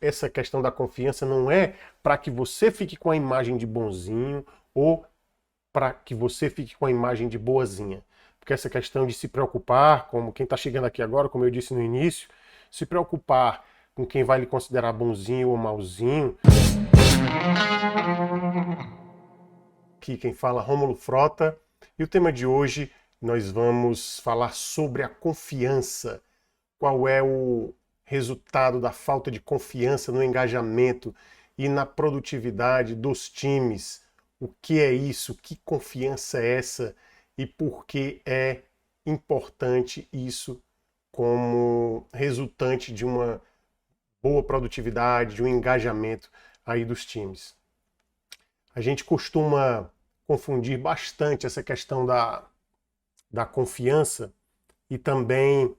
essa questão da confiança não é para que você fique com a imagem de bonzinho ou para que você fique com a imagem de boazinha. Porque essa questão de se preocupar, como quem está chegando aqui agora, como eu disse no início, se preocupar com quem vai lhe considerar bonzinho ou malzinho. Aqui quem fala é Rômulo Frota. E o tema de hoje nós vamos falar sobre a confiança. Qual é o resultado da falta de confiança no engajamento e na produtividade dos times? O que é isso? Que confiança é essa? E por que é importante isso como resultante de uma boa produtividade, de um engajamento aí dos times? A gente costuma confundir bastante essa questão da confiança e também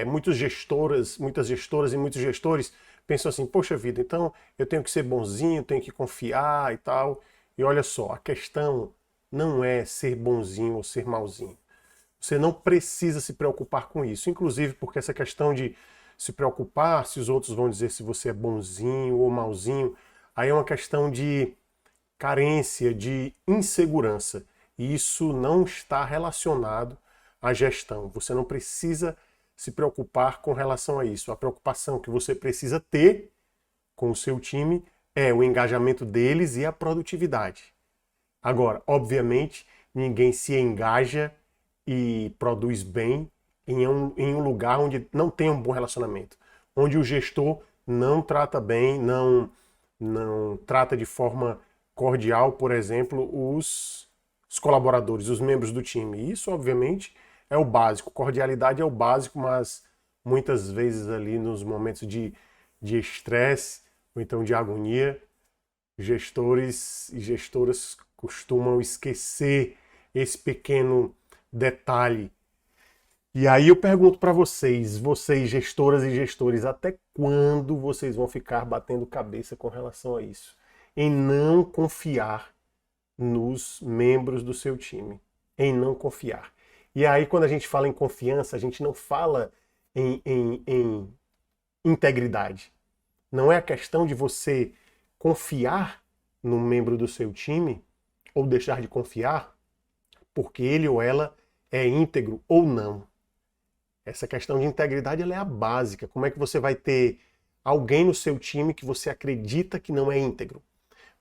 muitas gestoras e muitos gestores pensam assim, poxa vida, então eu tenho que ser bonzinho, tenho que confiar e tal. E olha só, a questão não é ser bonzinho ou ser malzinho. Você não precisa se preocupar com isso. Inclusive porque essa questão de se preocupar se os outros vão dizer se você é bonzinho ou malzinho, aí é uma questão de carência, de insegurança. E isso não está relacionado à gestão. Você não precisa se preocupar com relação a isso. A preocupação que você precisa ter com o seu time é o engajamento deles e a produtividade. Agora, obviamente, ninguém se engaja e produz bem em um lugar onde não tem um bom relacionamento, onde o gestor não trata bem, não trata de forma cordial, por exemplo, os colaboradores, os membros do time. Isso, obviamente, é o básico. Cordialidade é o básico, mas muitas vezes ali nos momentos de estresse ou então de agonia, gestores e gestoras costumam esquecer esse pequeno detalhe. E aí eu pergunto para vocês, gestoras e gestores, até quando vocês vão ficar batendo cabeça com relação a isso? Em não confiar nos membros do seu time. Em não confiar. E aí quando a gente fala em confiança, a gente não fala em integridade. Não é a questão de você confiar no membro do seu time ou deixar de confiar porque ele ou ela é íntegro ou não. Essa questão de integridade ela é a básica. Como é que você vai ter alguém no seu time que você acredita que não é íntegro?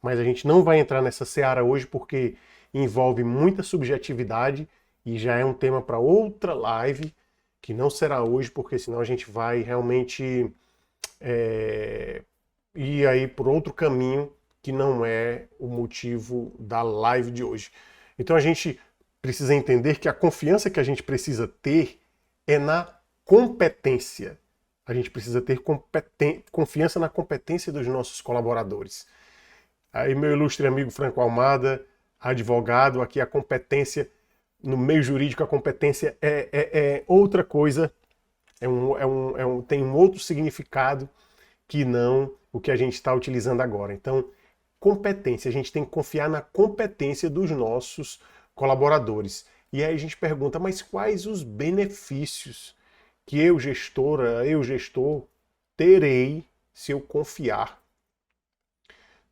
Mas a gente não vai entrar nessa seara hoje porque envolve muita subjetividade e já é um tema para outra live, que não será hoje, porque senão a gente vai realmente ir aí por outro caminho que não é o motivo da live de hoje. Então a gente precisa entender que a confiança que a gente precisa ter é na competência. A gente precisa ter confiança na competência dos nossos colaboradores. Aí meu ilustre amigo Franco Almada, advogado, aqui a competência, no meio jurídico a competência é outra coisa, tem um outro significado que não o que a gente está utilizando agora. Então, competência, a gente tem que confiar na competência dos nossos colaboradores. E aí a gente pergunta, mas quais os benefícios que eu, gestora, eu, gestor, terei se eu confiar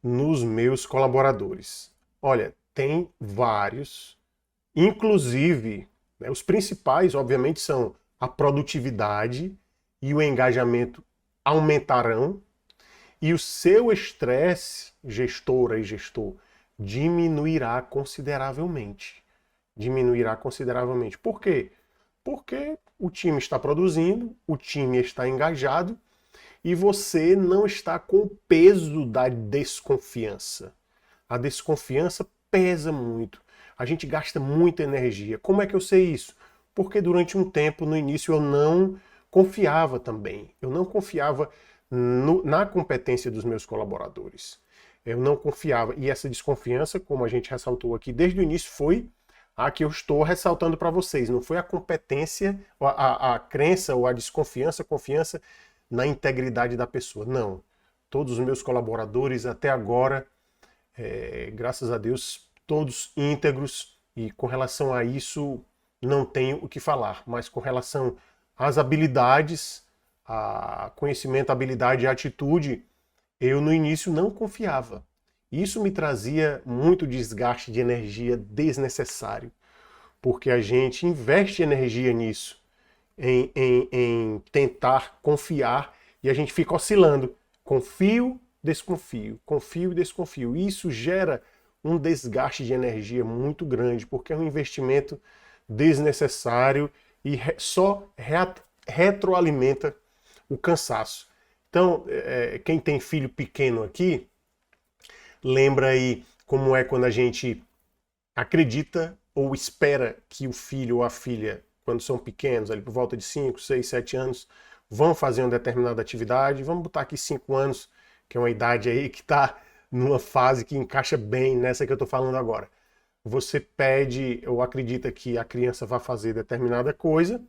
nos meus colaboradores? Olha, tem vários, inclusive, né, os principais, obviamente, são a produtividade e o engajamento aumentarão e o seu estresse, gestora e gestor, diminuirá consideravelmente. Diminuirá consideravelmente. Por quê? Porque o time está produzindo, o time está engajado e você não está com o peso da desconfiança. A desconfiança pesa muito. A gente gasta muita energia. Como é que eu sei isso? Porque durante um tempo, no início, eu não confiava também. Eu não confiava na competência dos meus colaboradores. Eu não confiava. E essa desconfiança, como a gente ressaltou aqui desde o início, foi a que eu estou ressaltando para vocês. Não foi a competência, a crença ou a desconfiança, a confiança na integridade da pessoa. Não. Todos os meus colaboradores até agora, graças a Deus, todos íntegros, e com relação a isso não tenho o que falar, mas com relação às habilidades, a conhecimento, habilidade e atitude, eu no início não confiava. Isso me trazia muito desgaste de energia desnecessário, porque a gente investe energia nisso, em tentar confiar, e a gente fica oscilando. Confio, desconfio, confio e desconfio. E isso gera um desgaste de energia muito grande, porque é um investimento desnecessário e só retroalimenta o cansaço. Então, quem tem filho pequeno aqui, lembra aí como é quando a gente acredita ou espera que o filho ou a filha, quando são pequenos, ali por volta de 5, 6, 7 anos, vão fazer uma determinada atividade. Vamos botar aqui 5 anos, que é uma idade aí que está numa fase que encaixa bem nessa que eu estou falando agora. Você pede ou acredita que a criança vai fazer determinada coisa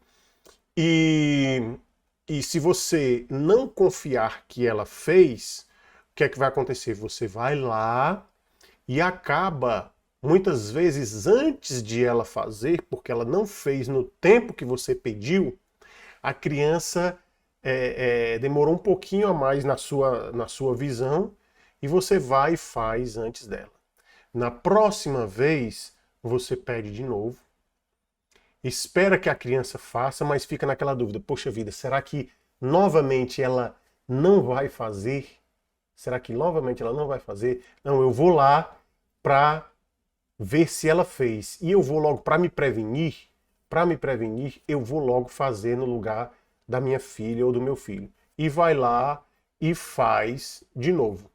e se você não confiar que ela fez, o que é que vai acontecer? Você vai lá e acaba, muitas vezes, antes de ela fazer, porque ela não fez no tempo que você pediu, a criança demorou um pouquinho a mais na sua visão e você vai e faz antes dela. Na próxima vez, você pede de novo, espera que a criança faça, mas fica naquela dúvida, poxa vida, será que novamente ela não vai fazer? Será que novamente ela não vai fazer? Não, eu vou lá para ver se ela fez. E eu vou logo para me prevenir, eu vou logo fazer no lugar da minha filha ou do meu filho. E vai lá e faz de novo.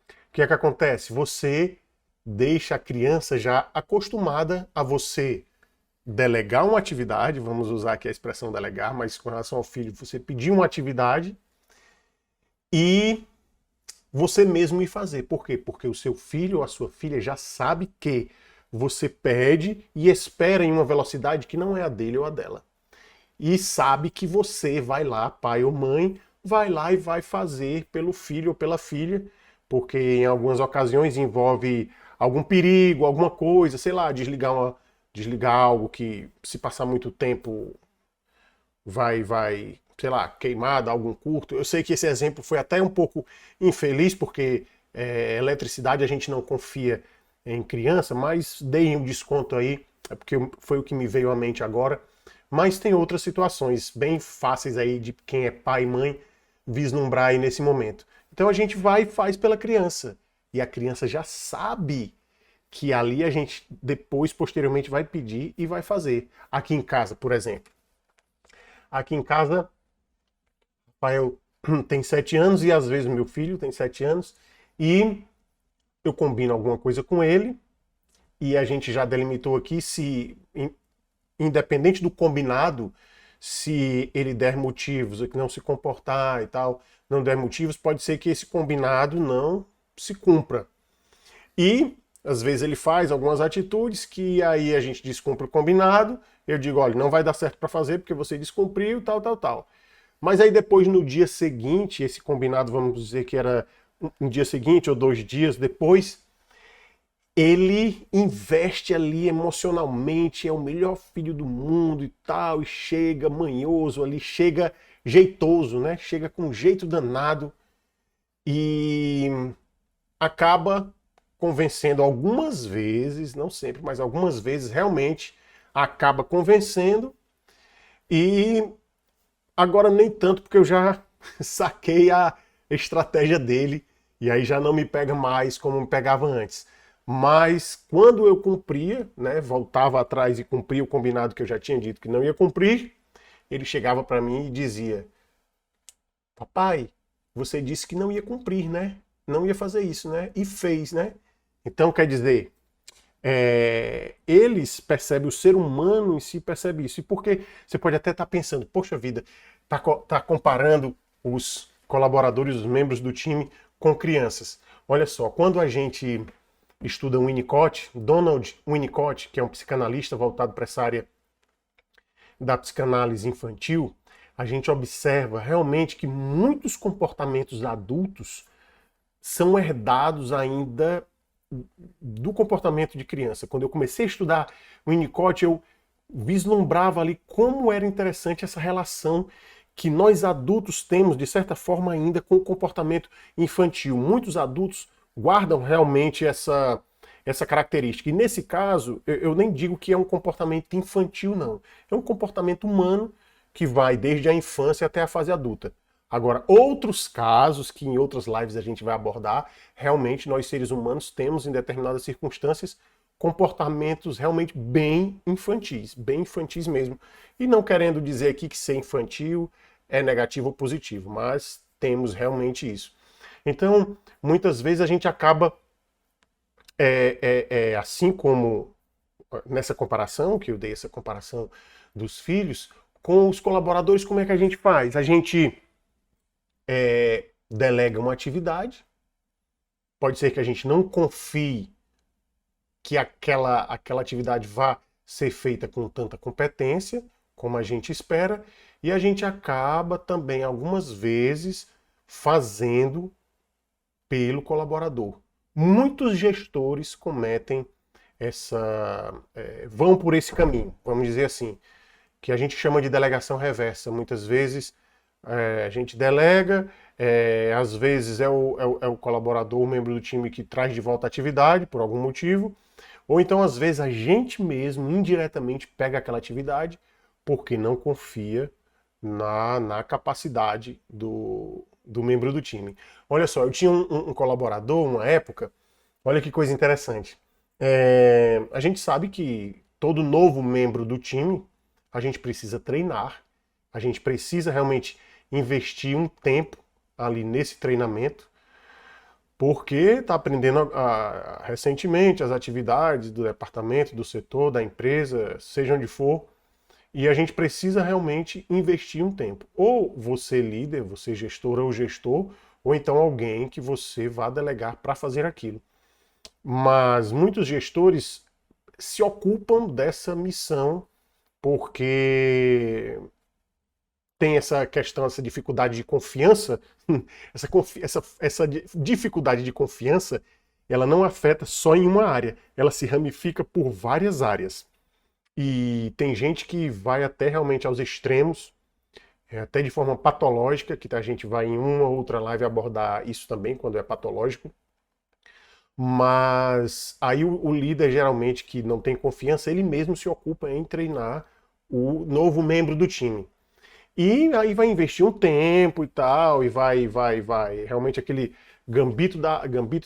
O que é que acontece? Você deixa a criança já acostumada a você delegar uma atividade, vamos usar aqui a expressão delegar, mas com relação ao filho, você pedir uma atividade e você mesmo ir fazer. Por quê? Porque o seu filho ou a sua filha já sabe que você pede e espera em uma velocidade que não é a dele ou a dela. E sabe que você vai lá, pai ou mãe, vai lá e vai fazer pelo filho ou pela filha, porque em algumas ocasiões envolve algum perigo, alguma coisa, sei lá, desligar algo que se passar muito tempo vai, sei lá, queimada, algum curto. Eu sei que esse exemplo foi até um pouco infeliz, porque eletricidade a gente não confia em criança, mas dei um desconto aí, é porque foi o que me veio à mente agora. Mas tem outras situações bem fáceis aí de quem é pai e mãe vislumbrar aí nesse momento. Então a gente vai e faz pela criança. E a criança já sabe que ali a gente depois, posteriormente, vai pedir e vai fazer. Aqui em casa, por exemplo. Aqui em casa, Rafael tem 7 anos e às vezes meu filho tem 7 anos e eu combino alguma coisa com ele e a gente já delimitou aqui se, independente do combinado, se ele der motivos, que não se comportar e tal, não der motivos, pode ser que esse combinado não se cumpra. E às vezes ele faz algumas atitudes que aí a gente descumpre o combinado, eu digo, olha, não vai dar certo para fazer porque você descumpriu, tal. Mas aí depois, no dia seguinte, esse combinado, vamos dizer que era um dia seguinte ou 2 dias depois, ele investe ali emocionalmente, é o melhor filho do mundo e tal, e chega manhoso ali, chega jeitoso, né? Chega com um jeito danado e acaba convencendo algumas vezes, não sempre, mas algumas vezes realmente acaba convencendo e agora nem tanto porque eu já saquei a estratégia dele e aí já não me pega mais como me pegava antes. Mas quando eu cumpria, né, voltava atrás e cumpria o combinado que eu já tinha dito que não ia cumprir, ele chegava para mim e dizia: papai, você disse que não ia cumprir, né? Não ia fazer isso, né? E fez, né? Então, quer dizer, eles percebem, o ser humano em si percebe isso. E porque você pode até estar pensando, poxa vida, tá comparando os colaboradores, os membros do time com crianças. Olha só, quando a gente estuda Winnicott, Donald Winnicott, que é um psicanalista voltado para essa área da psicanálise infantil, a gente observa realmente que muitos comportamentos adultos são herdados ainda do comportamento de criança. Quando eu comecei a estudar o Winnicott, eu vislumbrava ali como era interessante essa relação que nós adultos temos, de certa forma, ainda com o comportamento infantil. Muitos adultos guardam realmente essa característica. E nesse caso, eu nem digo que é um comportamento infantil, não. É um comportamento humano que vai desde a infância até a fase adulta. Agora, outros casos que em outras lives a gente vai abordar, realmente nós seres humanos temos em determinadas circunstâncias comportamentos realmente bem infantis mesmo. E não querendo dizer aqui que ser infantil é negativo ou positivo, mas temos realmente isso. Então, muitas vezes a gente acaba, assim como nessa comparação, que eu dei essa comparação dos filhos, com os colaboradores, como é que a gente faz? A gente delega uma atividade, pode ser que a gente não confie que aquela atividade vá ser feita com tanta competência como a gente espera, e a gente acaba também, algumas vezes, fazendo pelo colaborador. Muitos gestores cometem vão por esse caminho, vamos dizer assim, que a gente chama de delegação reversa. Muitas vezes a gente delega, às vezes é o colaborador, o membro do time que traz de volta a atividade por algum motivo, ou então às vezes a gente mesmo indiretamente pega aquela atividade porque não confia na capacidade do membro do time. Olha só, eu tinha um colaborador, uma época, olha que coisa interessante. A gente sabe que todo novo membro do time, a gente precisa treinar, a gente precisa realmente investir um tempo ali nesse treinamento, porque está aprendendo recentemente as atividades do departamento, do setor, da empresa, seja onde for, e a gente precisa realmente investir um tempo. Ou você líder, você gestora ou gestor, ou então alguém que você vá delegar para fazer aquilo. Mas muitos gestores se ocupam dessa missão porque tem essa questão, essa dificuldade de confiança, essa dificuldade de confiança, ela não afeta só em uma área, ela se ramifica por várias áreas. E tem gente que vai até realmente aos extremos, até de forma patológica, que a gente vai em uma ou outra live abordar isso também, quando é patológico. Mas aí o líder, geralmente, que não tem confiança, ele mesmo se ocupa em treinar o novo membro do time. E aí vai investir um tempo e tal, e vai. Realmente aquele gambito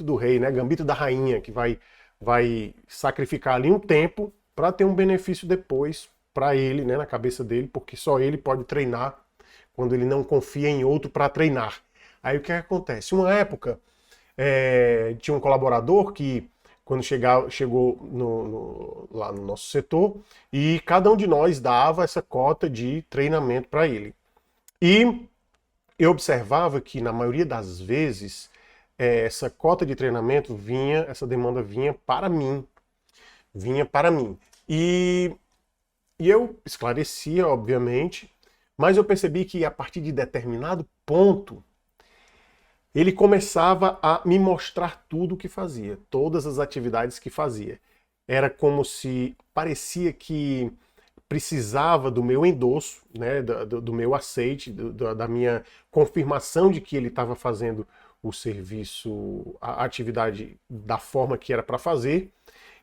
do rei, né? Gambito da rainha, que vai sacrificar ali um tempo para ter um benefício depois para ele, né? Na cabeça dele, porque só ele pode treinar quando ele não confia em outro para treinar. Aí o que acontece? Uma época, tinha um colaborador que, quando chegou lá no nosso setor, e cada um de nós dava essa cota de treinamento para ele. E eu observava que, na maioria das vezes, essa cota de treinamento essa demanda vinha para mim. E eu esclarecia, obviamente, mas eu percebi que, a partir de determinado ponto, ele começava a me mostrar tudo o que fazia, todas as atividades que fazia. Era como se parecia que precisava do meu endosso, né, do meu aceite, da minha confirmação de que ele estava fazendo o serviço, a atividade da forma que era para fazer.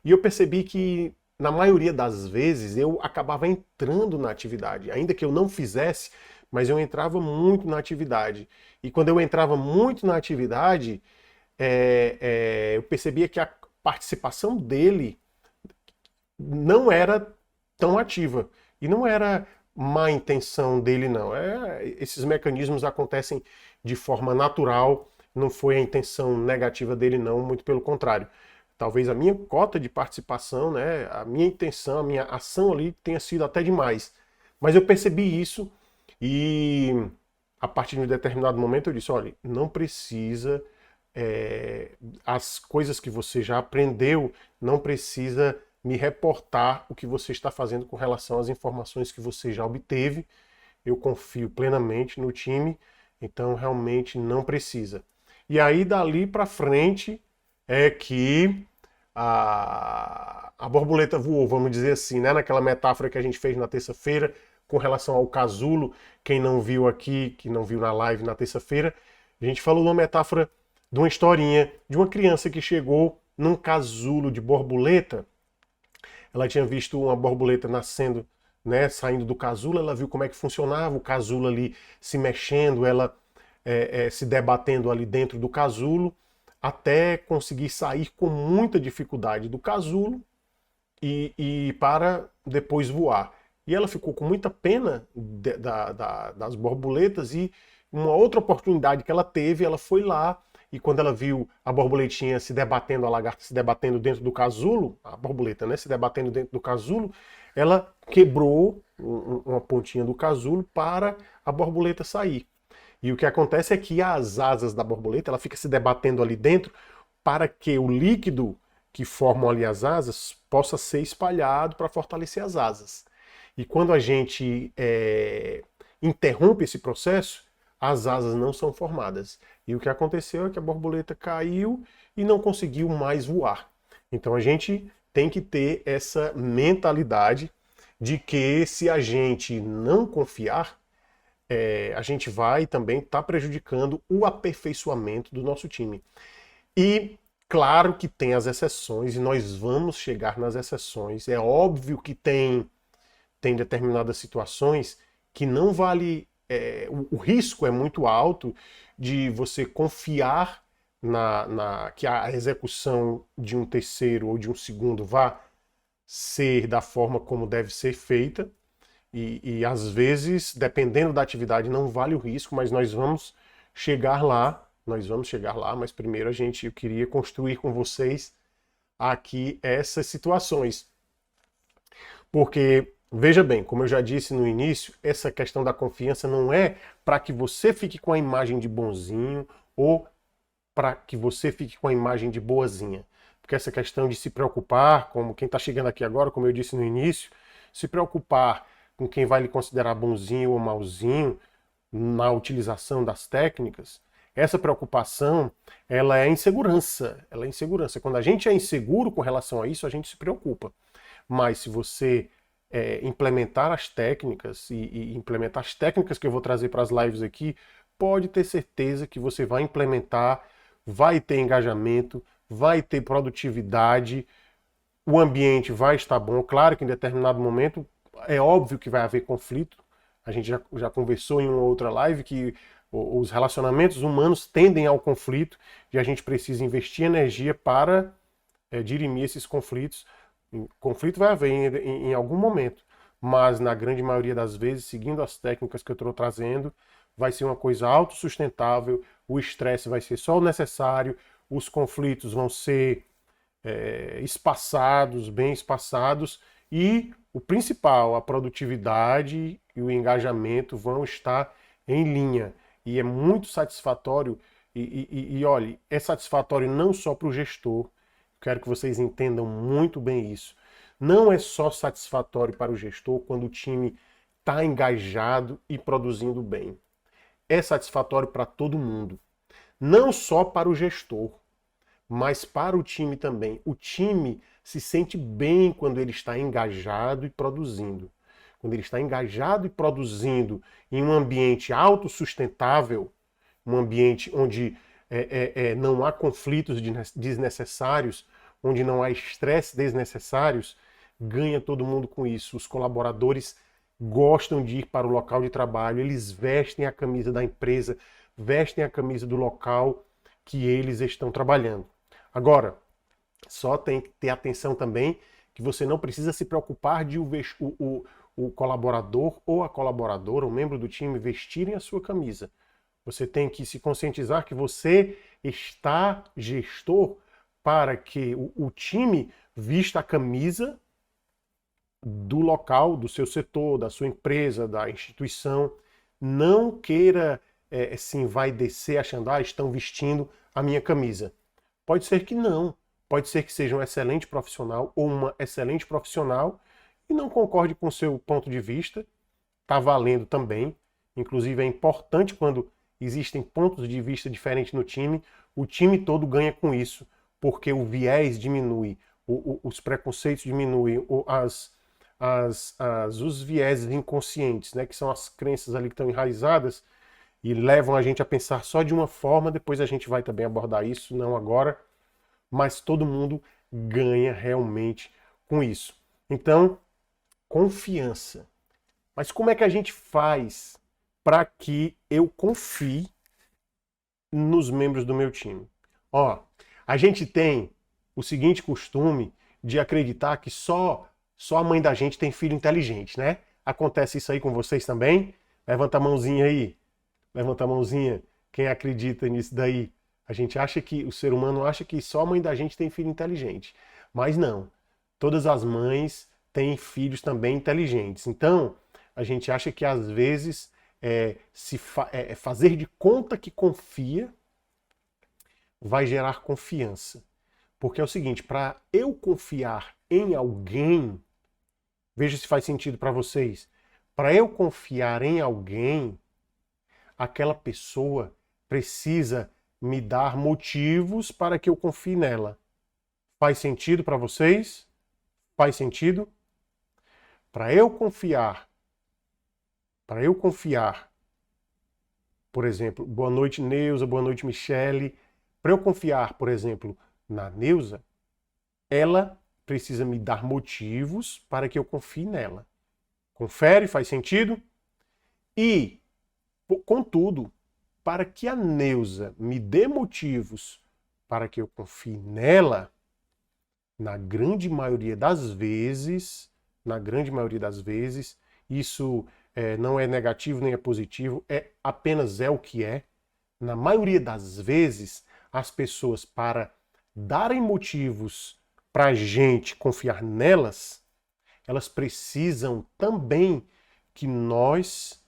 E eu percebi que, na maioria das vezes, eu acabava entrando na atividade, ainda que eu não fizesse, mas eu entrava muito na atividade. E quando eu entrava muito na atividade, eu percebia que a participação dele não era tão ativa. E não era má intenção dele, não. Esses mecanismos acontecem de forma natural, não foi a intenção negativa dele, não, muito pelo contrário. Talvez a minha cota de participação, né, a minha intenção, a minha ação ali tenha sido até demais. Mas eu percebi isso e, a partir de um determinado momento, eu disse, olha, não precisa, as coisas que você já aprendeu, não precisa me reportar o que você está fazendo com relação às informações que você já obteve. Eu confio plenamente no time, então realmente não precisa. E aí, dali para frente, é que a borboleta voou, vamos dizer assim, né? Naquela metáfora que a gente fez na terça-feira, com relação ao casulo, quem não viu aqui, que não viu na live na terça-feira, a gente falou de uma metáfora de uma historinha de uma criança que chegou num casulo de borboleta. Ela tinha visto uma borboleta nascendo, né, saindo do casulo, ela viu como é que funcionava o casulo ali se mexendo, ela se debatendo ali dentro do casulo, até conseguir sair com muita dificuldade do casulo e para depois voar. E ela ficou com muita pena das borboletas e uma outra oportunidade que ela teve, ela foi lá e quando ela viu a borboletinha se debatendo, a lagarta se debatendo dentro do casulo, a borboleta, né, se debatendo dentro do casulo, ela quebrou uma pontinha do casulo para a borboleta sair. E o que acontece é que as asas da borboleta, ela fica se debatendo ali dentro para que o líquido que formam ali as asas possa ser espalhado para fortalecer as asas. E quando a gente interrompe esse processo, as asas não são formadas. E o que aconteceu é que a borboleta caiu e não conseguiu mais voar. Então a gente tem que ter essa mentalidade de que se a gente não confiar, a gente vai também estar prejudicando o aperfeiçoamento do nosso time. E claro que tem as exceções, e nós vamos chegar nas exceções. É óbvio que tem determinadas situações que não vale. O risco é muito alto de você confiar que a execução de um terceiro ou de um segundo vá ser da forma como deve ser feita. E às vezes, dependendo da atividade, não vale o risco, mas nós vamos chegar lá. Mas primeiro eu queria construir com vocês aqui essas situações. Porque, veja bem, como eu já disse no início, essa questão da confiança não é para que você fique com a imagem de bonzinho ou para que você fique com a imagem de boazinha. Porque essa questão de se preocupar, como quem está chegando aqui agora, como eu disse no início, se preocupar com quem vai lhe considerar bonzinho ou mauzinho na utilização das técnicas, essa preocupação, ela é insegurança. Ela é insegurança. Quando a gente é inseguro com relação a isso, a gente se preocupa. Mas se você implementar as técnicas e implementar as técnicas que eu vou trazer para as lives aqui, pode ter certeza que você vai implementar, vai ter engajamento, vai ter produtividade, o ambiente vai estar bom. Claro que em determinado momento é óbvio que vai haver conflito. A gente já conversou em uma outra live que os relacionamentos humanos tendem ao conflito e a gente precisa investir energia para dirimir esses conflitos. Conflito vai haver em algum momento, mas na grande maioria das vezes, seguindo as técnicas que eu estou trazendo, vai ser uma coisa autossustentável, o estresse vai ser só o necessário, os conflitos vão ser espaçados, bem espaçados, e o principal, a produtividade e o engajamento vão estar em linha. E é muito satisfatório, e olhe, é satisfatório não só para o gestor, quero que vocês entendam muito bem isso. Não é só satisfatório para o gestor quando o time está engajado e produzindo bem. É satisfatório para todo mundo. Não só para o gestor, mas para o time também. O time se sente bem quando ele está engajado e produzindo. Quando ele está engajado e produzindo em um ambiente autossustentável, um ambiente onde não há conflitos desnecessários, onde não há estresse desnecessários, ganha todo mundo com isso. Os colaboradores gostam de ir para o local de trabalho, eles vestem a camisa da empresa, vestem a camisa do local que eles estão trabalhando. Agora, só tem que ter atenção também que você não precisa se preocupar de o colaborador ou a colaboradora, o membro do time, vestirem a sua camisa. Você tem que se conscientizar que você está gestor para que o time vista a camisa do local, do seu setor, da sua empresa, da instituição. Não queira se envaidecer achando, estão vestindo a minha camisa. Pode ser que não. Pode ser que seja um excelente profissional ou uma excelente profissional e não concorde com o seu ponto de vista. Está valendo também. Inclusive é importante quando existem pontos de vista diferentes no time, o time todo ganha com isso, porque o viés diminui, os preconceitos diminuem, os vieses inconscientes, né? Que são as crenças ali que estão enraizadas e levam a gente a pensar só de uma forma. Depois a gente vai também abordar isso, não agora, mas todo mundo ganha realmente com isso. Então, confiança. Mas como é que a gente faz para que eu confie nos membros do meu time? Ó, a gente tem o seguinte costume de acreditar que só a mãe da gente tem filho inteligente, né? Acontece isso aí com vocês também? Levanta a mãozinha aí. Levanta a mãozinha. Quem acredita nisso daí? A gente acha que, o ser humano acha que só a mãe da gente tem filho inteligente. Mas não. Todas as mães têm filhos também inteligentes. Então, a gente acha que às vezes fazer de conta que confia vai gerar confiança. Porque é o seguinte, para eu confiar em alguém, veja se faz sentido para vocês. Para eu confiar em alguém, aquela pessoa precisa me dar motivos para que eu confie nela. Faz sentido para vocês? Faz sentido? Para eu confiar, por exemplo, boa noite Neuza, boa noite Michele. Para eu confiar, por exemplo, na Neuza, ela precisa me dar motivos para que eu confie nela. Confere? Faz sentido? E, contudo, para que a Neuza me dê motivos para que eu confie nela, na grande maioria das vezes, isso não é negativo nem é positivo, apenas é o que é. Na maioria das vezes, as pessoas, para darem motivos para a gente confiar nelas, elas precisam também que nós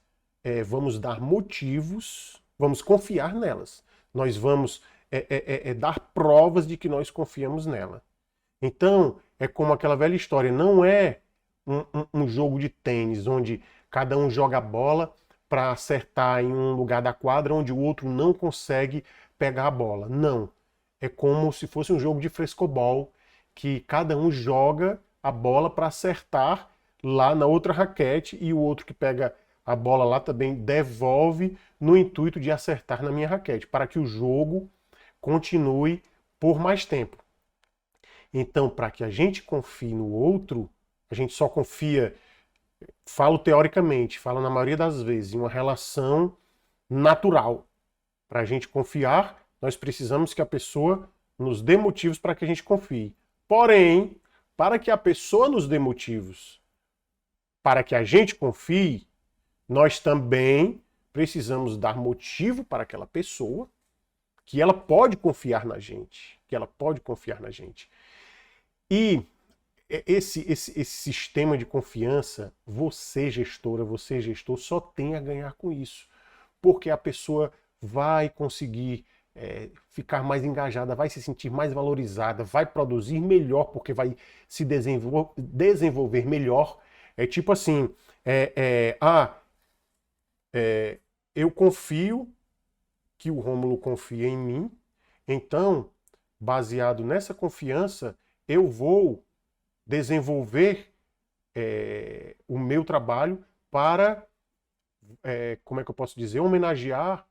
vamos dar motivos, vamos confiar nelas. Nós vamos dar provas de que nós confiamos nela. Então, é como aquela velha história, não é um jogo de tênis onde cada um joga a bola para acertar em um lugar da quadra onde o outro não consegue pegar a bola. Não. É como se fosse um jogo de frescobol, que cada um joga a bola para acertar lá na outra raquete e o outro que pega a bola lá também devolve no intuito de acertar na minha raquete, para que o jogo continue por mais tempo. Então, para que a gente confie no outro, a gente só confia, falo teoricamente, falo na maioria das vezes, em uma relação natural. Para a gente confiar, nós precisamos que a pessoa nos dê motivos para que a gente confie. Porém, para que a pessoa nos dê motivos para que a gente confie, nós também precisamos dar motivo para aquela pessoa que ela pode confiar na gente, E esse sistema de confiança, você gestora, você gestor, só tem a ganhar com isso. Porque a pessoa vai conseguir ficar mais engajada, vai se sentir mais valorizada, vai produzir melhor, porque vai se desenvolver melhor. É tipo assim, eu confio que o Rômulo confia em mim, então, baseado nessa confiança, eu vou desenvolver o meu trabalho para, como é que eu posso dizer, homenagear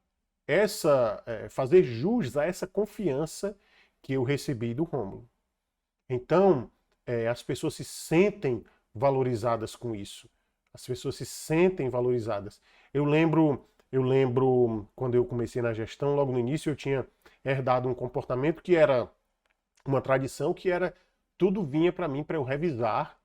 fazer jus a essa confiança que eu recebi do Rômulo. Então, as pessoas se sentem valorizadas com isso. As pessoas se sentem valorizadas. Eu lembro quando eu comecei na gestão, logo no início eu tinha herdado um comportamento que era uma tradição, que era tudo vinha para mim para eu revisar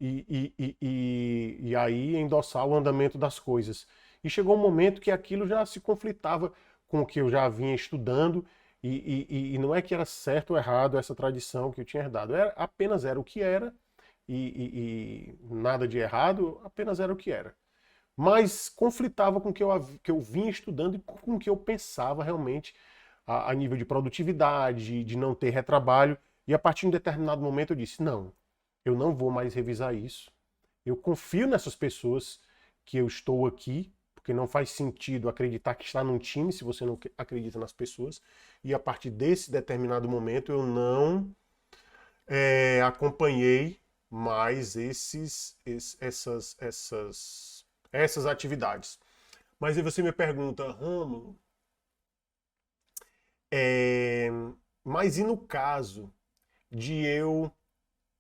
e aí endossar o andamento das coisas. E chegou um momento que aquilo já se conflitava com o que eu já vinha estudando e não é que era certo ou errado essa tradição que eu tinha herdado. Apenas era o que era e nada de errado, apenas era o que era. Mas conflitava com o que eu vinha estudando e com o que eu pensava realmente a nível de produtividade, de não ter retrabalho. E a partir de um determinado momento eu disse, não, eu não vou mais revisar isso. Eu confio nessas pessoas que eu estou aqui, porque não faz sentido acreditar que está num time se você não acredita nas pessoas. E a partir desse determinado momento eu não acompanhei mais essas atividades. Mas aí você me pergunta, Rômulo, mas e no caso de eu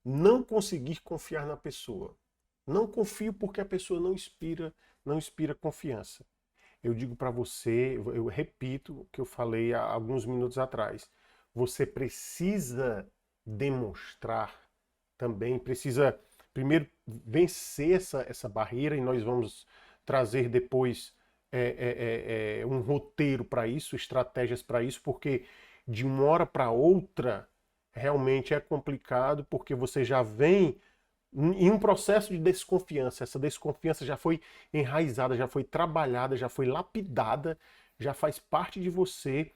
não conseguir confiar na pessoa? Não confio porque a pessoa não inspira confiança. Eu digo para você, eu repito o que eu falei há alguns minutos atrás. Você precisa demonstrar também, precisa primeiro vencer essa barreira, e nós vamos trazer depois um roteiro para isso, estratégias para isso, porque de uma hora para outra realmente é complicado, porque você já vem em um processo de desconfiança. Essa desconfiança já foi enraizada, já foi trabalhada, já foi lapidada, já faz parte de você,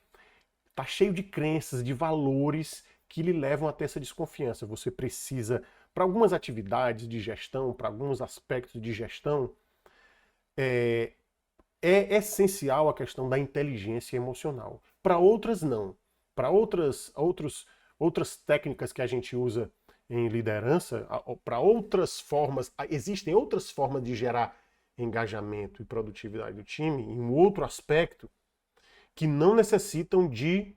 está cheio de crenças, de valores que lhe levam a ter essa desconfiança. Você precisa, para algumas atividades de gestão, para alguns aspectos de gestão, é essencial a questão da inteligência emocional. Para outras, não. Para outras técnicas que a gente usa em liderança, para outras formas, existem outras formas de gerar engajamento e produtividade do time, em um outro aspecto, que não necessitam de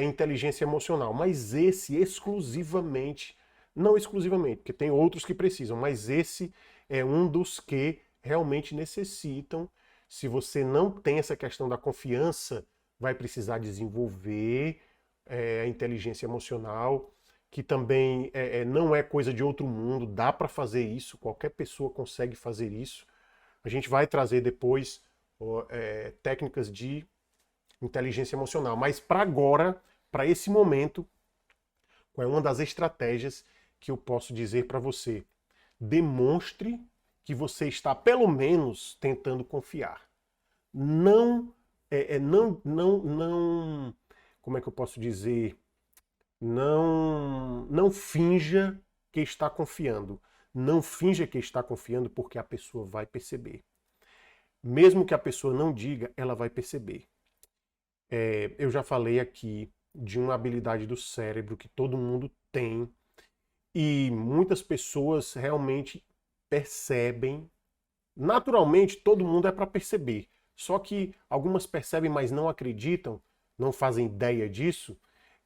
inteligência emocional, mas esse exclusivamente, não exclusivamente, porque tem outros que precisam, mas esse é um dos que realmente necessitam. Se você não tem essa questão da confiança, vai precisar desenvolver a inteligência emocional, que também não é coisa de outro mundo, dá para fazer isso, qualquer pessoa consegue fazer isso. A gente vai trazer depois técnicas de inteligência emocional, mas para agora, para esse momento, qual é uma das estratégias que eu posso dizer para você? Demonstre que você está pelo menos tentando confiar. Não, como é que eu posso dizer? Não finja que está confiando. Não finja que está confiando, porque a pessoa vai perceber. Mesmo que a pessoa não diga, ela vai perceber. Eu já falei aqui de uma habilidade do cérebro que todo mundo tem, e muitas pessoas realmente percebem. Naturalmente, todo mundo é para perceber. Só que algumas percebem, mas não acreditam, não fazem ideia disso,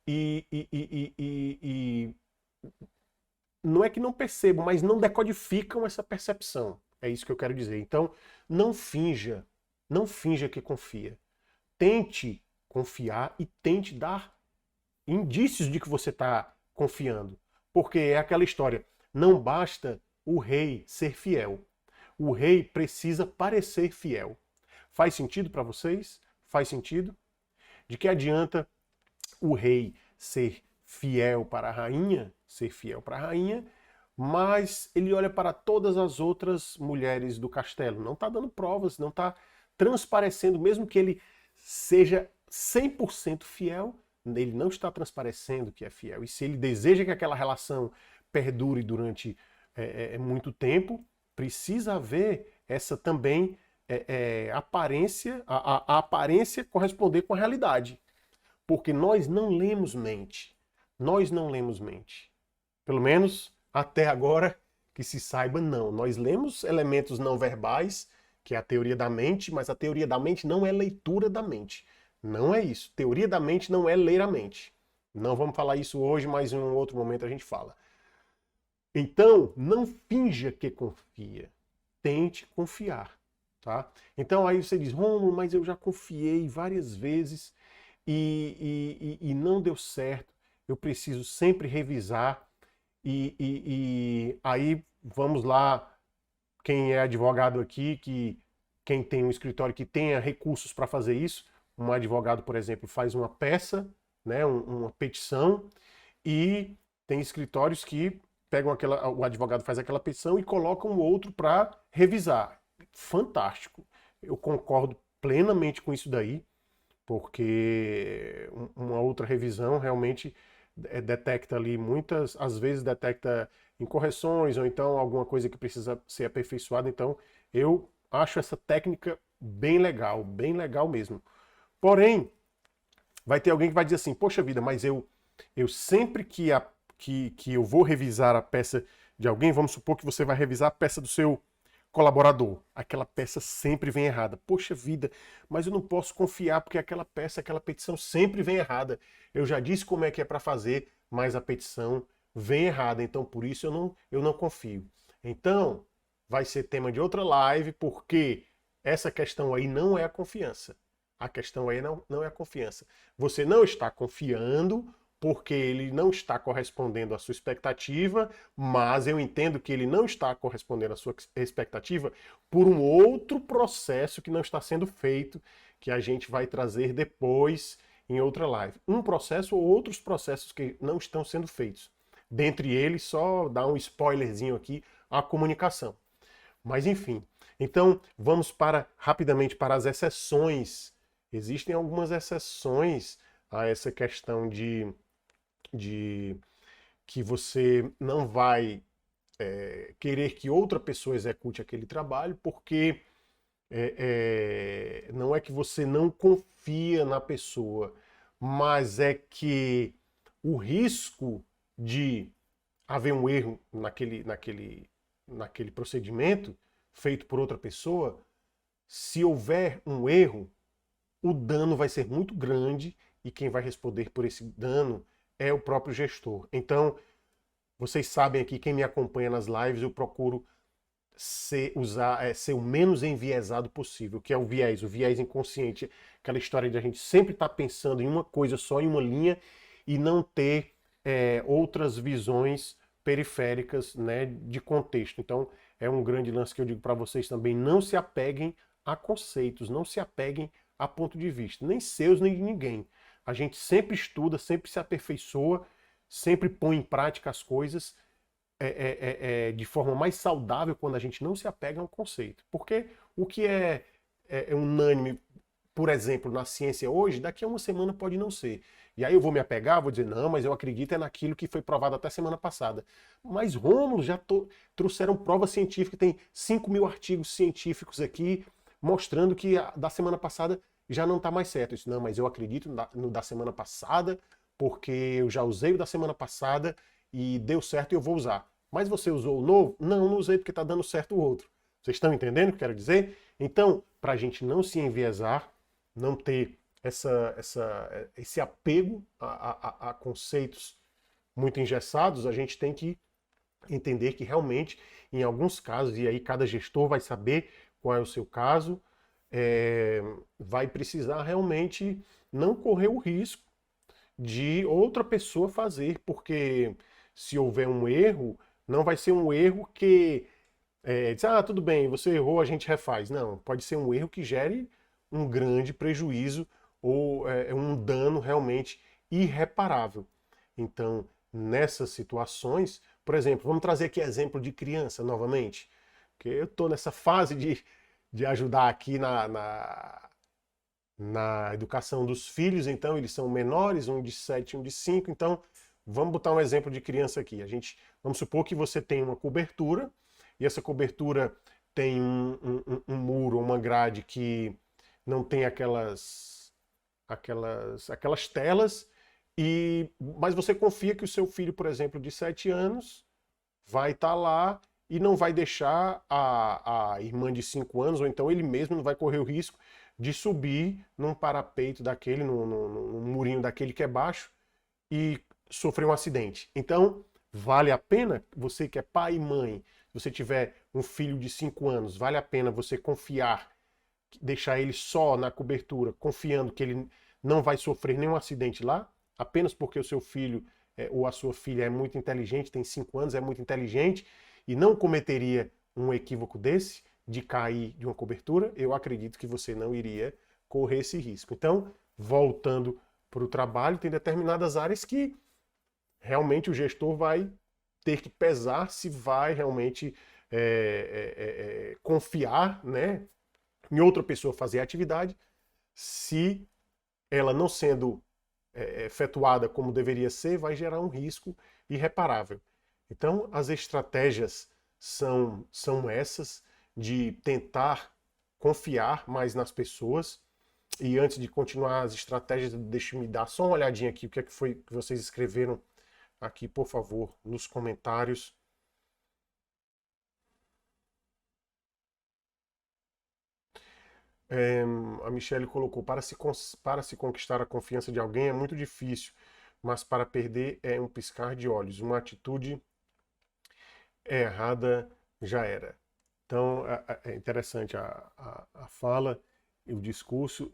e não é que não percebam, mas não decodificam essa percepção. É isso que eu quero dizer. Então, não finja que confia. Tente confiar e tente dar indícios de que você está confiando. Porque é aquela história, não basta o rei ser fiel. O rei precisa parecer fiel. Faz sentido para vocês? Faz sentido? De que adianta o rei ser fiel para a rainha, mas ele olha para todas as outras mulheres do castelo. Não está dando provas, não está transparecendo, mesmo que ele seja 100% fiel, ele não está transparecendo que é fiel. E se ele deseja que aquela relação perdure durante muito tempo, precisa haver essa também aparência, a aparência corresponder com a realidade. Porque nós não lemos mente. Nós não lemos mente. Pelo menos até agora que se saiba, não. Nós lemos elementos não verbais, que é a teoria da mente, mas a teoria da mente não é leitura da mente. Não é isso. Teoria da mente não é ler a mente. Não vamos falar isso hoje, mas em um outro momento a gente fala. Então, não finja que confia. Tente confiar. Tá? Então aí você diz, Romulo, mas eu já confiei várias vezes e não deu certo. Eu preciso sempre revisar. E aí, vamos lá, quem é advogado aqui, quem tem um escritório que tenha recursos para fazer isso, um advogado, por exemplo, faz uma peça, né, uma petição, e tem escritórios que pegam o advogado faz aquela petição e colocam o outro para revisar. Fantástico. Eu concordo plenamente com isso daí, porque uma outra revisão realmente detecta ali às vezes detecta incorreções ou então alguma coisa que precisa ser aperfeiçoada. Então eu acho essa técnica bem legal mesmo. Porém, vai ter alguém que vai dizer assim, poxa vida, mas eu sempre que eu vou revisar a peça de alguém, vamos supor que você vai revisar a peça do seu colaborador. Aquela peça sempre vem errada. Poxa vida, mas eu não posso confiar porque aquela peça, aquela petição sempre vem errada. Eu já disse como é que é para fazer, mas a petição vem errada. Então, por isso eu não confio. Então, vai ser tema de outra live, porque essa questão aí não é a confiança. A questão aí não é a confiança. Você não está confiando porque ele não está correspondendo à sua expectativa, mas eu entendo que ele não está correspondendo à sua expectativa por um outro processo que não está sendo feito, que a gente vai trazer depois em outra live. Um processo ou outros processos que não estão sendo feitos. Dentre eles, só dar um spoilerzinho aqui, a comunicação. Mas enfim, então vamos rapidamente para as exceções. Existem algumas exceções a essa questão de que você não vai querer que outra pessoa execute aquele trabalho, porque não é que você não confia na pessoa, mas é que o risco de haver um erro naquele procedimento feito por outra pessoa, se houver um erro, o dano vai ser muito grande e quem vai responder por esse dano é o próprio gestor. Então, vocês sabem aqui, quem me acompanha nas lives, eu procuro ser o menos enviesado possível, que é o viés inconsciente, aquela história de a gente sempre estar pensando em uma coisa só, em uma linha, e não ter outras visões periféricas, né, de contexto. Então, é um grande lance que eu digo para vocês também, não se apeguem a conceitos, não se apeguem a ponto de vista, nem seus, nem de ninguém. A gente sempre estuda, sempre se aperfeiçoa, sempre põe em prática as coisas de forma mais saudável quando a gente não se apega a um conceito. Porque o que é unânime, por exemplo, na ciência hoje, daqui a uma semana pode não ser. E aí eu vou me apegar, vou dizer, não, mas eu acredito naquilo que foi provado até semana passada. Mas Rômulo, trouxeram prova científica, tem 5.000 artigos científicos aqui mostrando que da semana passada já não está mais certo. Eu disse, não, mas eu acredito no da semana passada, porque eu já usei o da semana passada e deu certo e eu vou usar. Mas você usou o novo? Não, não usei porque está dando certo o outro. Vocês estão entendendo o que eu quero dizer? Então, para a gente não se enviesar, não ter esse apego a conceitos muito engessados, a gente tem que entender que realmente, em alguns casos, e aí cada gestor vai saber qual é o seu caso, vai precisar realmente não correr o risco de outra pessoa fazer, porque se houver um erro, não vai ser um erro que diz, tudo bem, você errou, a gente refaz. Não, pode ser um erro que gere um grande prejuízo ou um dano realmente irreparável. Então, nessas situações, por exemplo, vamos trazer aqui exemplo de criança novamente, porque eu estou nessa fase de ajudar aqui na educação dos filhos, então eles são menores, um de 7 e um de 5, então vamos botar um exemplo de criança aqui. Vamos supor que você tem uma cobertura, e essa cobertura tem um muro, uma grade que não tem aquelas telas, mas você confia que o seu filho, por exemplo, de 7 anos, vai estar lá e não vai deixar a irmã de 5 anos, ou então ele mesmo não vai correr o risco de subir num parapeito daquele, num murinho daquele que é baixo e sofrer um acidente. Então, vale a pena, você que é pai e mãe, se você tiver um filho de 5 anos, vale a pena você confiar, deixar ele só na cobertura, confiando que ele não vai sofrer nenhum acidente lá, apenas porque o seu filho ou a sua filha é muito inteligente, tem 5 anos, é muito inteligente e não cometeria um equívoco desse de cair de uma cobertura, eu acredito que você não iria correr esse risco. Então, voltando para o trabalho, tem determinadas áreas que realmente o gestor vai ter que pesar se vai realmente confiar, né, em outra pessoa fazer a atividade, se ela não sendo efetuada como deveria ser, vai gerar um risco irreparável. Então, as estratégias são essas, de tentar confiar mais nas pessoas. E antes de continuar as estratégias, deixe-me dar só uma olhadinha aqui, o que é que foi que vocês escreveram aqui, por favor, nos comentários. A Michelle colocou, para se conquistar a confiança de alguém é muito difícil, mas para perder é um piscar de olhos. Uma atitude errada já era. Então, é interessante a fala e o discurso,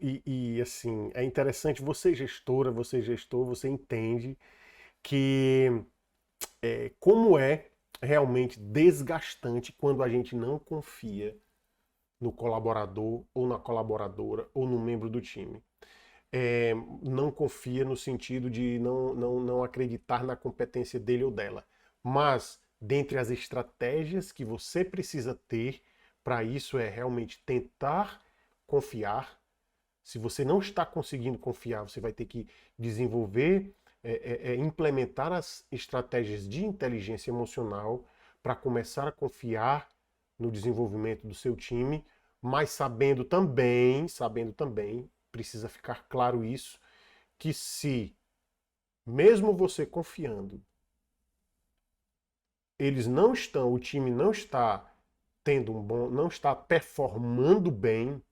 assim, é interessante, você gestora, você gestor, você entende que como é realmente desgastante quando a gente não confia no colaborador ou na colaboradora ou no membro do time. Não confia no sentido de não acreditar na competência dele ou dela. Mas, dentre as estratégias que você precisa ter para isso, é realmente tentar confiar. Se você não está conseguindo confiar, você vai ter que desenvolver, implementar as estratégias de inteligência emocional para começar a confiar no desenvolvimento do seu time, mas sabendo também, precisa ficar claro isso, que se, mesmo você confiando, o time não está tendo não está performando bem,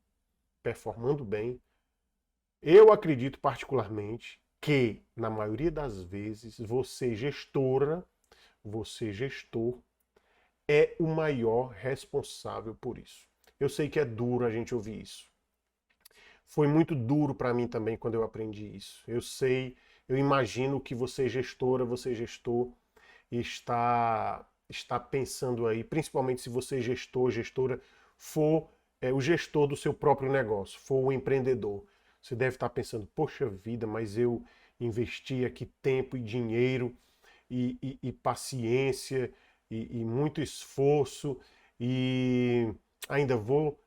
eu acredito particularmente que, na maioria das vezes, você gestor, é o maior responsável por isso. Eu sei que é duro a gente ouvir isso. Foi muito duro para mim também quando eu aprendi isso. Eu sei, eu imagino que você gestora, você gestor, está pensando aí, principalmente se você gestora, for o gestor do seu próprio negócio, for o empreendedor. Você deve estar pensando, poxa vida, mas eu investi aqui tempo e dinheiro e paciência e muito esforço e ainda vou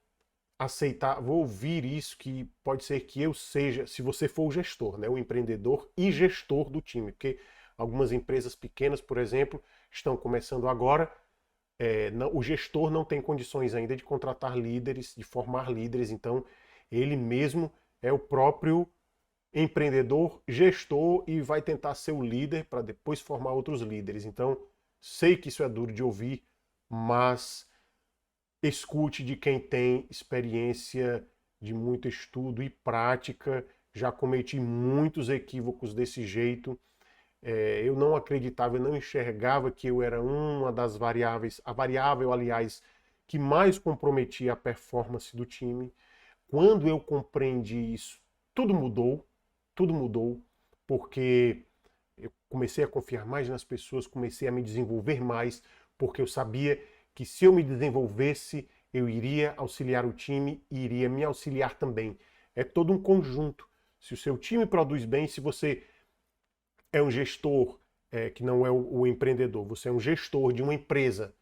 aceitar, vou ouvir isso que pode ser que eu seja, se você for o gestor, né, o empreendedor e gestor do time, porque algumas empresas pequenas, por exemplo, estão começando agora, o gestor não tem condições ainda de contratar líderes, de formar líderes, então ele mesmo é o próprio empreendedor, gestor e vai tentar ser o líder para depois formar outros líderes. Então, sei que isso é duro de ouvir, mas escute de quem tem experiência de muito estudo e prática. Já cometi muitos equívocos desse jeito. Eu não acreditava, eu não enxergava que eu era uma das variáveis, a variável, aliás, que mais comprometia a performance do time. Quando eu compreendi isso, tudo mudou, porque eu comecei a confiar mais nas pessoas, comecei a me desenvolver mais, porque eu sabia que se eu me desenvolvesse, eu iria auxiliar o time e iria me auxiliar também. É todo um conjunto. Se o seu time produz bem, se você é um gestor, que não é o empreendedor, você é um gestor de uma empresa,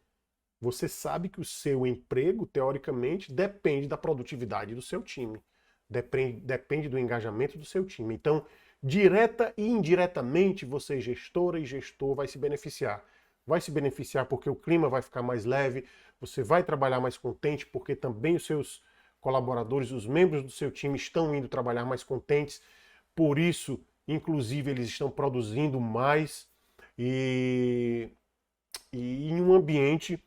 você sabe que o seu emprego, teoricamente, depende da produtividade do seu time. Depende do engajamento do seu time. Então, direta e indiretamente, você, gestora e gestor, vai se beneficiar. Vai se beneficiar porque o clima vai ficar mais leve, você vai trabalhar mais contente, porque também os seus colaboradores, os membros do seu time estão indo trabalhar mais contentes. Por isso, inclusive, eles estão produzindo mais e em um ambiente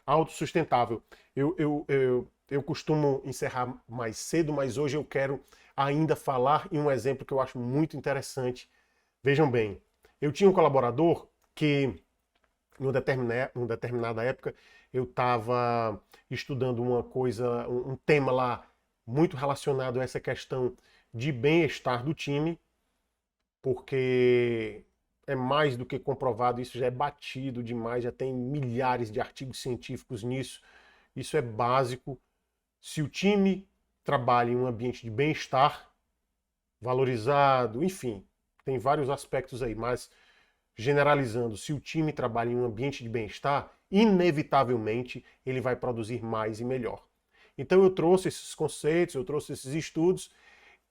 autossustentável. Eu costumo encerrar mais cedo, mas hoje eu quero ainda falar em um exemplo que eu acho muito interessante. Vejam bem, eu tinha um colaborador que, em uma determinada época, eu estava estudando uma coisa, um tema lá muito relacionado a essa questão de bem-estar do time, porque é mais do que comprovado, isso já é batido demais, já tem milhares de artigos científicos nisso. Isso é básico. Se o time trabalha em um ambiente de bem-estar, valorizado, enfim, tem vários aspectos aí, mas generalizando, se o time trabalha em um ambiente de bem-estar, inevitavelmente ele vai produzir mais e melhor. Então eu trouxe esses conceitos, eu trouxe esses estudos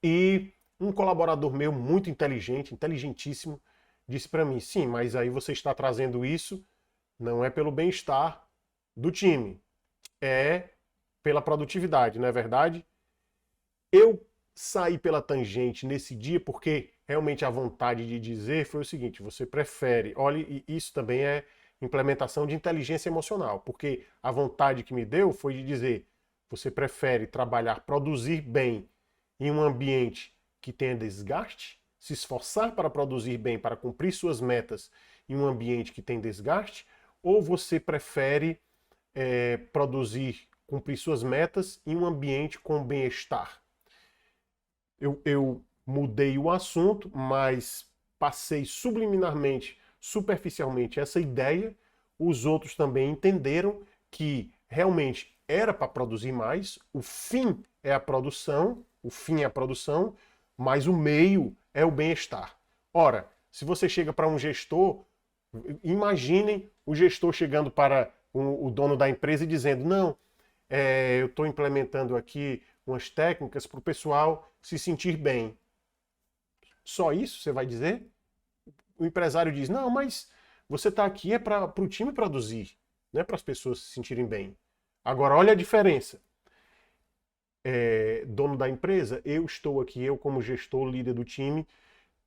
e um colaborador meu muito inteligente, inteligentíssimo, disse para mim, sim, mas aí você está trazendo isso, não é pelo bem-estar do time, é pela produtividade, não é verdade? Eu saí pela tangente nesse dia porque realmente a vontade de dizer foi o seguinte, você prefere, olhe, e isso também é implementação de inteligência emocional, porque a vontade que me deu foi de dizer, Você prefere trabalhar, produzir bem em um ambiente que tenha desgaste? Se esforçar para produzir bem, para cumprir suas metas em um ambiente que tem desgaste? Ou você prefere produzir, cumprir suas metas em um ambiente com bem-estar? Eu mudei o assunto, mas passei subliminarmente, superficialmente essa ideia. Os outros também entenderam que realmente era para produzir mais, o fim é a produção, mas o meio é o bem-estar. Ora, se você chega para um gestor, imaginem o gestor chegando para o dono da empresa e dizendo: não, eu estou implementando aqui umas técnicas para o pessoal se sentir bem. Só isso você vai dizer? O empresário diz: não, mas você está aqui é para o time produzir, não é para as pessoas se sentirem bem. Agora, olha a diferença. Dono da empresa, eu estou aqui, eu como gestor, líder do time,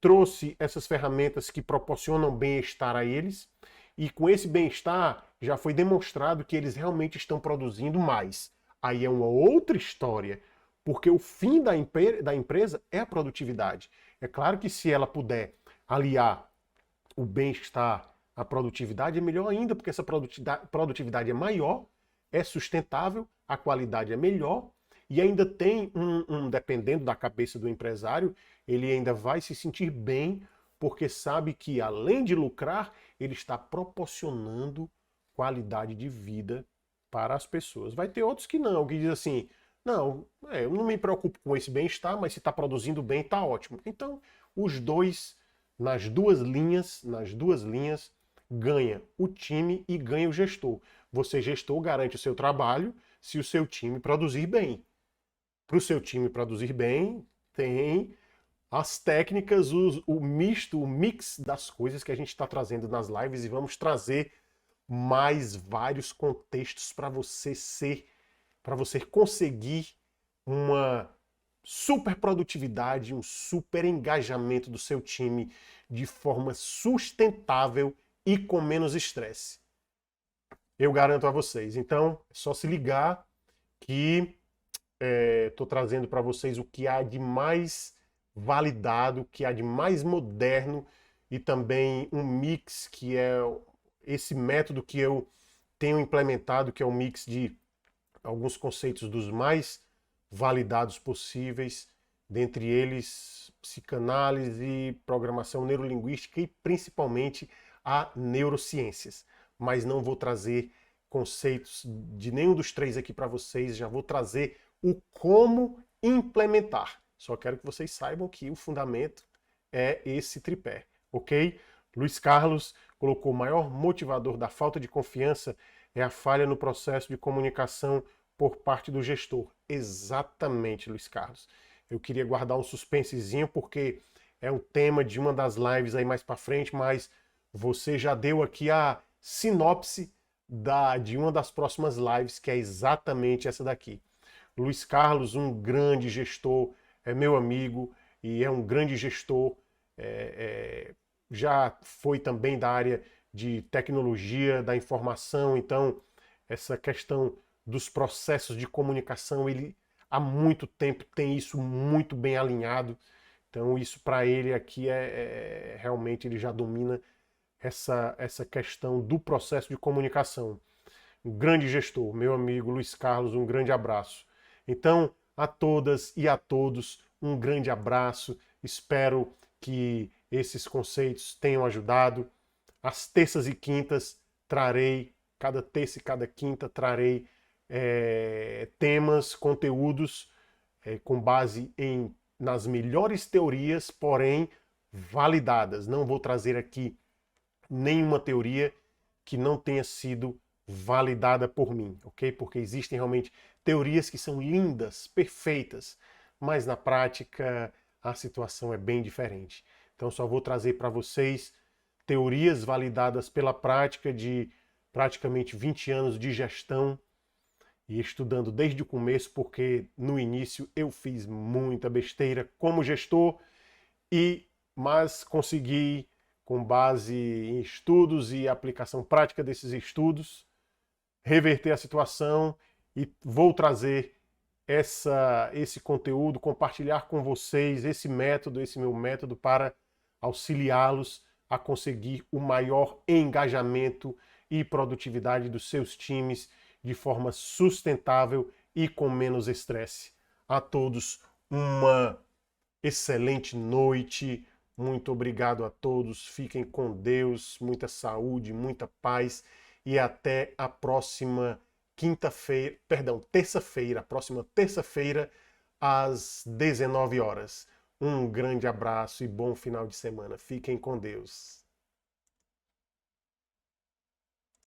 trouxe essas ferramentas que proporcionam bem-estar a eles, e com esse bem-estar já foi demonstrado que eles realmente estão produzindo mais. Aí é uma outra história, porque o fim da empresa é a produtividade. É claro que se ela puder aliar o bem-estar à produtividade, é melhor ainda, porque essa produtividade é maior, é sustentável, a qualidade é melhor, e ainda tem dependendo da cabeça do empresário, ele ainda vai se sentir bem, porque sabe que além de lucrar, ele está proporcionando qualidade de vida para as pessoas. Vai ter outros que não, que diz assim: não, eu não me preocupo com esse bem-estar, mas se está produzindo bem, está ótimo. Então, os dois, nas duas linhas, ganha o time e ganha o gestor. Você, gestor, garante o seu trabalho se o seu time produzir bem. Para o seu time produzir bem, tem as técnicas, o misto, o mix das coisas que a gente está trazendo nas lives, e vamos trazer mais vários contextos para você conseguir uma super produtividade, um super engajamento do seu time de forma sustentável e com menos estresse. Eu garanto a vocês. Então, é só se ligar que estou trazendo para vocês o que há de mais validado, o que há de mais moderno, e também um mix que é esse método que eu tenho implementado, que é um mix de alguns conceitos dos mais validados possíveis, dentre eles psicanálise, programação neurolinguística e principalmente a neurociências. Mas não vou trazer conceitos de nenhum dos três aqui para vocês, já vou trazer o como implementar. Só quero que vocês saibam que o fundamento é esse tripé, ok? Luiz Carlos colocou: o maior motivador da falta de confiança é a falha no processo de comunicação por parte do gestor. Exatamente, Luiz Carlos. Eu queria guardar um suspensezinho porque é um tema de uma das lives aí mais para frente, mas você já deu aqui a sinopse de uma das próximas lives, que é exatamente essa daqui. Luiz Carlos, um grande gestor, é meu amigo e é um grande gestor, já foi também da área de tecnologia, da informação, então essa questão dos processos de comunicação, ele há muito tempo tem isso muito bem alinhado, então isso para ele aqui realmente ele já domina essa questão do processo de comunicação. Um grande gestor, meu amigo Luiz Carlos, um grande abraço. Então, a todas e a todos, um grande abraço. Espero que esses conceitos tenham ajudado. Às terças e quintas trarei, cada terça e cada quinta trarei temas, conteúdos com base nas melhores teorias, porém validadas. Não vou trazer aqui nenhuma teoria que não tenha sido validada por mim, ok? Porque existem realmente teorias que são lindas, perfeitas, mas na prática a situação é bem diferente. Então só vou trazer para vocês teorias validadas pela prática de praticamente 20 anos de gestão e estudando desde o começo, porque no início eu fiz muita besteira como gestor, mas consegui, com base em estudos e aplicação prática desses estudos, reverter a situação e vou trazer esse conteúdo, compartilhar com vocês esse meu método para auxiliá-los a conseguir o maior engajamento e produtividade dos seus times de forma sustentável e com menos estresse. A todos uma excelente noite. Muito obrigado a todos. Fiquem com Deus, muita saúde, muita paz e até a próxima terça-feira, próxima terça-feira, às 19 horas. Um grande abraço e bom final de semana. Fiquem com Deus.